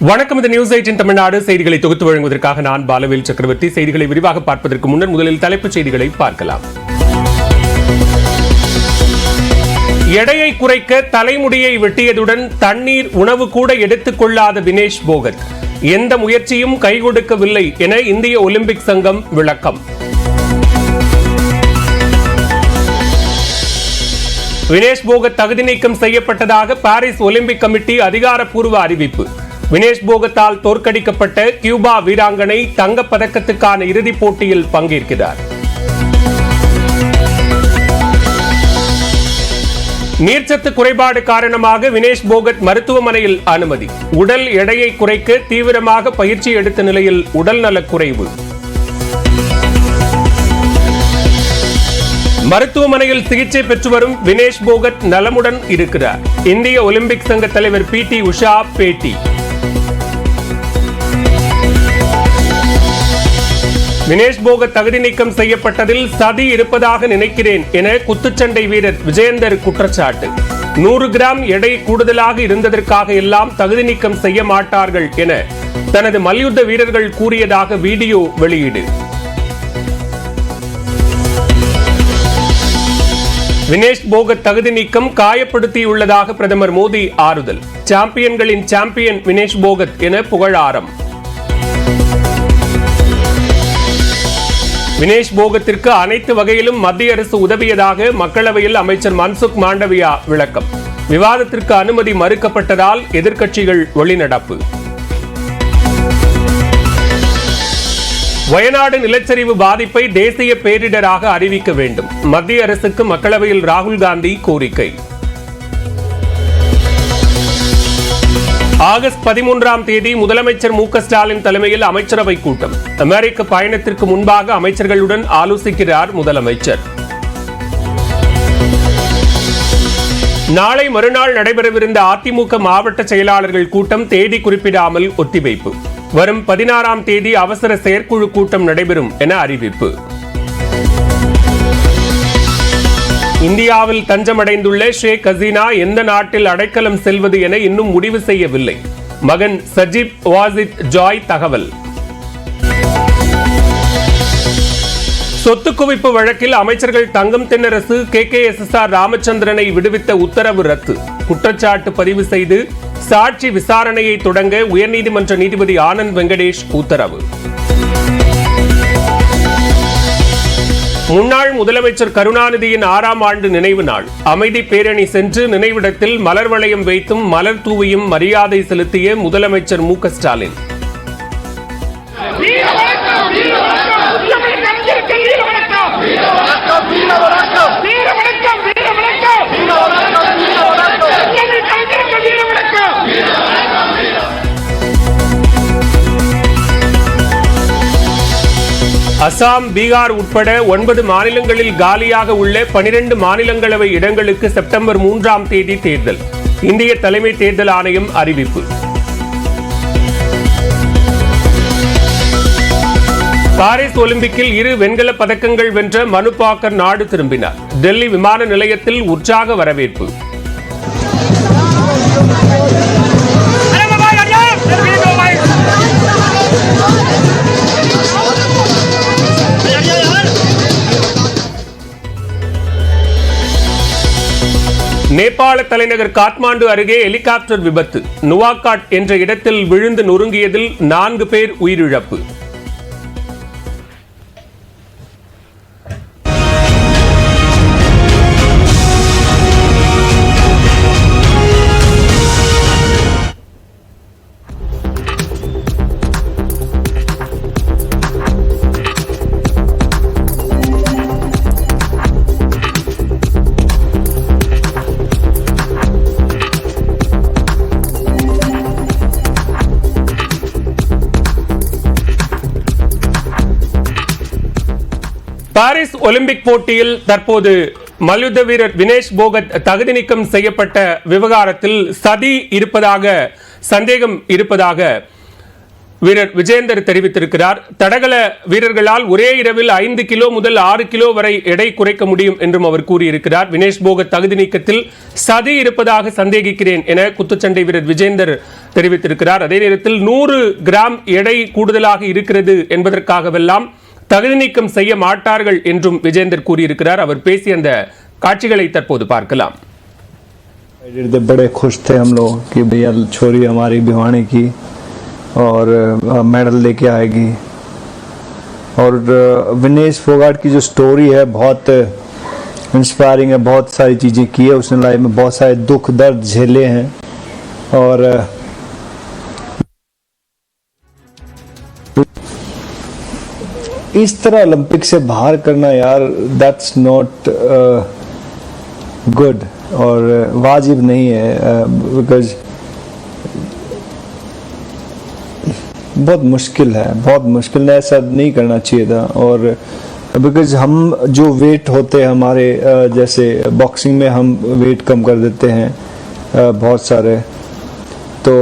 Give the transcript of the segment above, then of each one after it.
வணக்கம். இந்த நியூஸ் 18 தமிழ்நாடு செய்திகளை தொகுத்து வழங்குவதற்காக நான் பாலவேல் சக்கரவர்த்தி. செய்திகளை விரிவாக பார்ப்பதற்கு முன்னர் முதலில் தலைப்புச் செய்திகளை பார்க்கலாம். எடையை குறைக்க தலைமுடியை வெட்டியதுடன் தண்ணீர் உணவு கூட எடுத்துக் கொள்ளாத வினேஷ் போகத் எந்த முயற்சியும் கை கொடுக்கவில்லை என இந்திய ஒலிம்பிக் சங்கம் விளக்கம். வினேஷ் போகத் தகுதி நீக்கம் செய்யப்பட்டதாக பாரிஸ் ஒலிம்பிக் கமிட்டி அதிகாரப்பூர்வ அறிவிப்பு. வினேஷ் போகத்தால் தோற்கடிக்கப்பட்ட கியூபா வீராங்கனை தங்கப் பதக்கத்துக்கான இறுதிப் போட்டியில் பங்கேற்கிறார். நீர்ச்சத்து குறைபாடு காரணமாக வினேஷ் போகத் மருத்துவமனையில் அனுமதி. உடல் எடையை குறைக்க தீவிரமாக பயிற்சி எடுத்த நிலையில் உடல் நலக்குறைவு. மருத்துவமனையில் சிகிச்சை பெற்று வரும் வினேஷ் போகத் நலமுடன் இருக்கிறார். இந்திய ஒலிம்பிக் சங்க தலைவர் PT உஷா பேட்டி. வினேஷ் போகத் தகுதி நீக்கம் செய்யப்பட்டதில் சதி இருப்பதாக நினைக்கிறேன் என குத்துச்சண்டை வீரர் விஜேந்தர் குற்றச்சாட்டு. 100 கிராம் எடை கூடுதலாக இருந்ததற்காக எல்லாம் தகுதி நீக்கம் செய்ய மாட்டார்கள் என தனது மல்யுத்த வீரர்கள் கூறியதாக வீடியோ வெளியீடு. வினேஷ் போகத் தகுதி நீக்கம் காயப்படுத்தியுள்ளதாக பிரதமர் மோடி ஆறுதல். சாம்பியன்களின் சாம்பியன் வினேஷ் போகத் என புகழாரம். வினேஷ் போகத்திற்கு அனைத்து வகையிலும் மத்திய அரசு உதவியதாக மக்களவையில் அமைச்சர் மன்சுக் மாண்டவியா விளக்கம். விவாதத்திற்கு அனுமதி மறுக்கப்பட்டதால் எதிர்க்கட்சிகள் வெளிநடப்பு. வயநாடு நிலச்சரிவு பாதிப்பை தேசிய பேரிடராக அறிவிக்க வேண்டும். மத்திய அரசுக்கு மக்களவையில் ராகுல் காந்தி கோரிக்கை. ஆகஸ்ட் 13ஆம் தேதி முதலமைச்சர் மு.க. ஸ்டாலின் தலைமையில் அமைச்சரவை கூட்டம். அமெரிக்க பயணத்திற்கு முன்பாக அமைச்சர்களுடன் ஆலோசிக்கிறார் முதலமைச்சர். நாளை மறுநாள் நடைபெறவிருந்த அதிமுக மாவட்ட செயலாளர்கள் கூட்டம் தேதி குறிப்பிடாமல் ஒத்திவைப்பு. வரும் 16ஆம் தேதி அவசர செயற்குழு கூட்டம் நடைபெறும் என அறிவிப்பு. இந்தியாவில் தஞ்சமடைந்துள்ள ஷேக் ஹசீனா எந்த நாட்டில் அடைக்கலம் செல்வது என இன்னும் முடிவு செய்யவில்லை. மகன் சஜிப் வாசித் ஜாய் தகவல். சொத்து குவிப்பு வழக்கில் அமைச்சர்கள் தங்கம் தென்னரசு KKSSR ராமச்சந்திரனை விடுவித்த உத்தரவு ரத்து. குற்றச்சாட்டு பதிவு செய்து சாட்சி விசாரணையை தொடங்க உயர்நீதிமன்ற நீதிபதி ஆனந்த் வெங்கடேஷ் உத்தரவு. முன்னாள் முதலமைச்சர் கருணாநிதியின் 6ஆம் ஆண்டு நினைவு நாள். அமைதி பேரணி சென்று நினைவிடத்தில் மலர் வளையம் வைத்தும் மலர் தூவியும் மரியாதை செலுத்திய முதலமைச்சர் மு.க. ஸ்டாலின். அசாம், பீகார் உட்பட 9 மாநிலங்களில் காலியாக உள்ள 12 மாநிலங்களவை இடங்களுக்கு செப்டம்பர் 3ஆம் தேதி தேர்தல். இந்திய தலைமை தேர்தல் ஆணையம் அறிவிப்பு. பாரிஸ் ஒலிம்பிக்கில் 2 வெண்கல பதக்கங்கள் வென்ற மனு பாக்கர் நாடு திரும்பினார். டெல்லி விமான நிலையத்தில் உற்சாக வரவேற்பு. நேபாள தலைநகர் காத்மாண்டு அருகே ஹெலிகாப்டர் விபத்து. நுவாகாட் என்ற இடத்தில் விழுந்து நொறுங்கியதில் 4 பேர் உயிரிழப்பு. பாரிஸ் ஒலிம்பிக் போட்டியில் தற்போது மல்யுத்த வீரர் வினேஷ் போகத் தகுதி நீக்கம் செய்யப்பட்ட விவகாரத்தில் சதி இருப்பதாக சந்தேகம் இருப்பதாக வீரர் விஜேந்தர் தெரிவித்திருக்கிறார். தடகள வீரர்களால் ஒரே இரவில் 5 கிலோ முதல் 6 கிலோ வரை எடை குறைக்க முடியும் என்றும் அவர் கூறியிருக்கிறார். வினேஷ் போகத் தகுதி நீக்கத்தில் சதி இருப்பதாக சந்தேகிக்கிறேன் என குத்துச்சண்டை வீரர் விஜேந்தர் தெரிவித்திருக்கிறார். அதே நேரத்தில் 100 கிராம் எடை கூடுதலாக இருக்கிறது என்பதற்காகவெல்லாம் தகுதி நீக்கம் செய்ய மாட்டார்கள் என்றும் விஜேந்தர் கூறியிருக்கிறார். அவர் பேசிய அந்த காட்சிகளை தற்போது பார்க்கலாம். बड़े खुश थे हम लोग कि भैया छोरी हमारी भिवानी की और मेडल लेके आएगी। और विनेश फोगाट की जो स्टोरी है बहुत इंस्पायरिंग है, बहुत सारी चीज़ें की है उसने लाइफ में, बहुत सारे दुख दर्द झेले हैं। और इस तरह ओलंपिक से बाहर करना यार, दैट्स नॉट गुड और वाजिब नहीं है, बिकॉज बहुत मुश्किल है, ऐसा नहीं करना चाहिए था। और बिकॉज हम जो वेट होते हैं हमारे, जैसे बॉक्सिंग में हम वेट कम कर देते हैं बहुत सारे, तो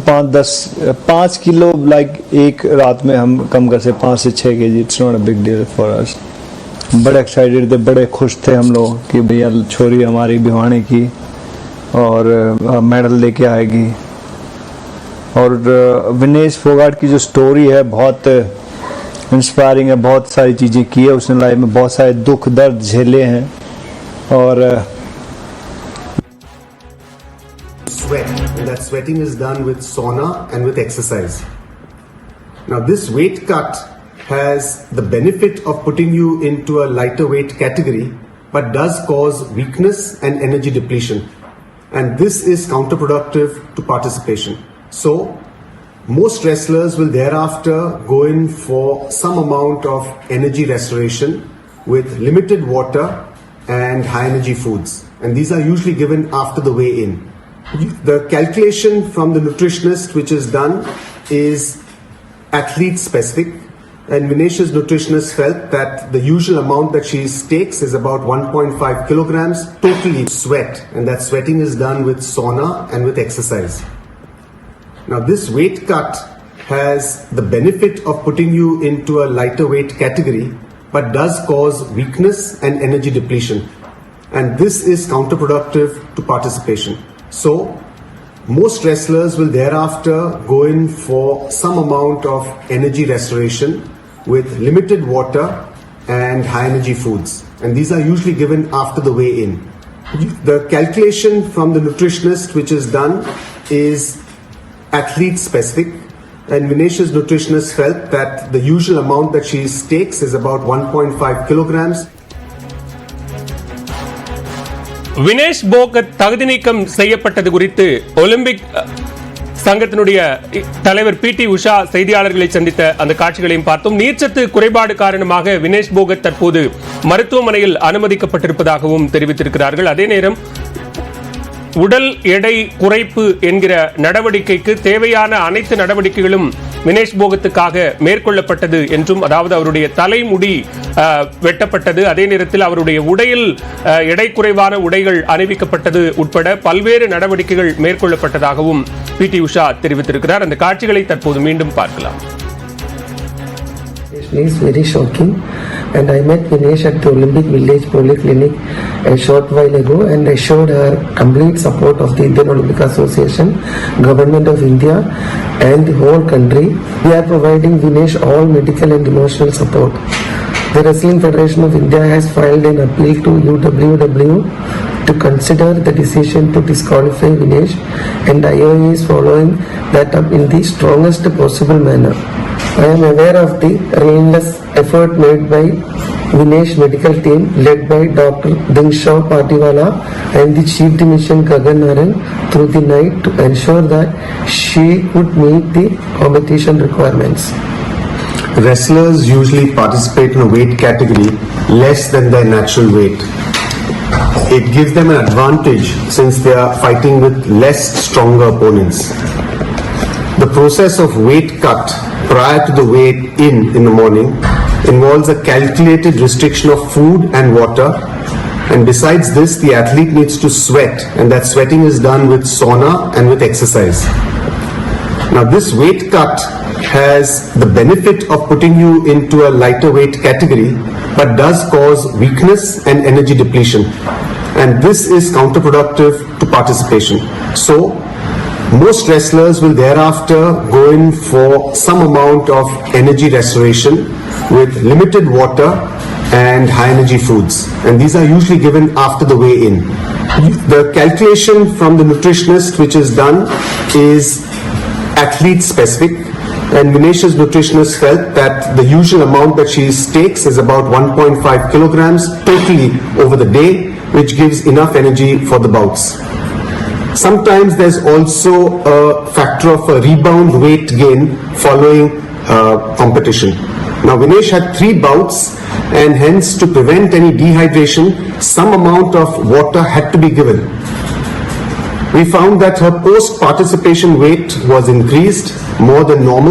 5 किलो लाइक एक रात में हम कम कर से 5 से 6 kg, it's not a big deal for us. बड़े एक्साइटेड थे, बड़े खुश थे हम लोग कि भैया छोरी हमारी भिवानी की और मेडल लेके आएगी। और विनेश फोगाट की जो स्टोरी है बहुत इंस्पायरिंग है, बहुत सारी चीज़ें की है उसने लाइफ में, बहुत सारे दुख दर्द झेले हैं। और sweat, and that sweating is done with sauna and with exercise. Now this weight cut has the benefit of putting you into a lighter weight category, but does cause weakness and energy depletion, and this is counterproductive to participation. So most wrestlers will thereafter go in for some amount of energy restoration with limited water and high energy foods, and these are usually given after the weigh-in. The calculation from the nutritionist which is done is athlete specific, and Vinesh's nutritionist felt that the usual amount that she takes is about 1.5 kilograms totally sweat, and that sweating is done with sauna and with exercise. Now this weight cut has the benefit of putting you into a lighter weight category, but does cause weakness and energy depletion, and this is counterproductive to participation. So most wrestlers will thereafter go in for some amount of energy restoration with limited water and high energy foods, and these are usually given after the weigh-in. The calculation from the nutritionist which is done is athlete specific, and Vinesh's nutritionist felt that the usual amount that she takes is about 1.5 kilograms. Vinesh Phogat தகுதி நீக்கம் செய்யப்பட்டது குறித்து Olympic சங்கத்தினுடைய தலைவர் PT Usha செய்தியாளர்களை சந்தித்த அந்த காட்சிகளையும் பார்த்தோம். நீர்ச்சத்து குறைபாடு காரணமாக வினேஷ் போகத் தற்போது மருத்துவமனையில் அனுமதிக்கப்பட்டிருப்பதாகவும் தெரிவித்திருக்கிறார்கள். அதே நேரம் உடல் எடை குறைப்பு என்கிற நடவடிக்கைக்கு தேவையான அனைத்து நடவடிக்கைகளும் வினேஷ் போகத்துக்காக மேற்கொள்ளப்பட்டது என்றும், அதாவது அவருடைய தலைமுடி வெட்டப்பட்டது, அதே நேரத்தில் அவருடைய உடையில் எடை குறைவான உடைகள் அணிவிக்கப்பட்டது உட்பட பல்வேறு நடவடிக்கைகள் மேற்கொள்ளப்பட்டதாகவும் PT உஷா தெரிவித்திருக்கிறார். அந்த காட்சிகளை தற்போது மீண்டும் பார்க்கலாம். It's very shocking, and I met Vinesh at the Olympic Village Polyclinic a short while ago, and I showed her complete support of the Indian Olympic Association, Government of India, and the whole country. We are providing Vinesh all medical and emotional support. The Wrestling Federation of India has filed an appeal to UWW to consider the decision to disqualify Vinesh, and IOA is following that up in the strongest possible manner. I am aware of the relentless effort made by Vinesh medical team led by Dr. Dinshaw Patiwala and the Chief Dimission Gagan Naran through the night to ensure that she would meet the competition requirements. Wrestlers usually participate in a weight category less than their natural weight. It gives them an advantage since they are fighting with less stronger opponents. The process of weight cut prior to the weight in the morning involves a calculated restriction of food and water, and besides this the athlete needs to sweat, and that sweating is done with sauna and with exercise. Now this weight cut has the benefit of putting you into a lighter weight category, but does cause weakness and energy depletion, and this is counterproductive to participation. So Most wrestlers will thereafter go in for some amount of energy restoration with limited water and high energy foods, and these are usually given after the weigh-in. The calculation from the nutritionist which is done is athlete specific, and Vinesh's nutritionist felt that the usual amount that she takes is about 1.5 kilograms totally over the day, which gives enough energy for the bouts. Sometimes there's also a factor of a rebound weight gain following competition. Now Vinesh had 3 bouts, and hence to prevent any dehydration, some amount of water had to be given. We found that her post-participation weight was increased more than normal.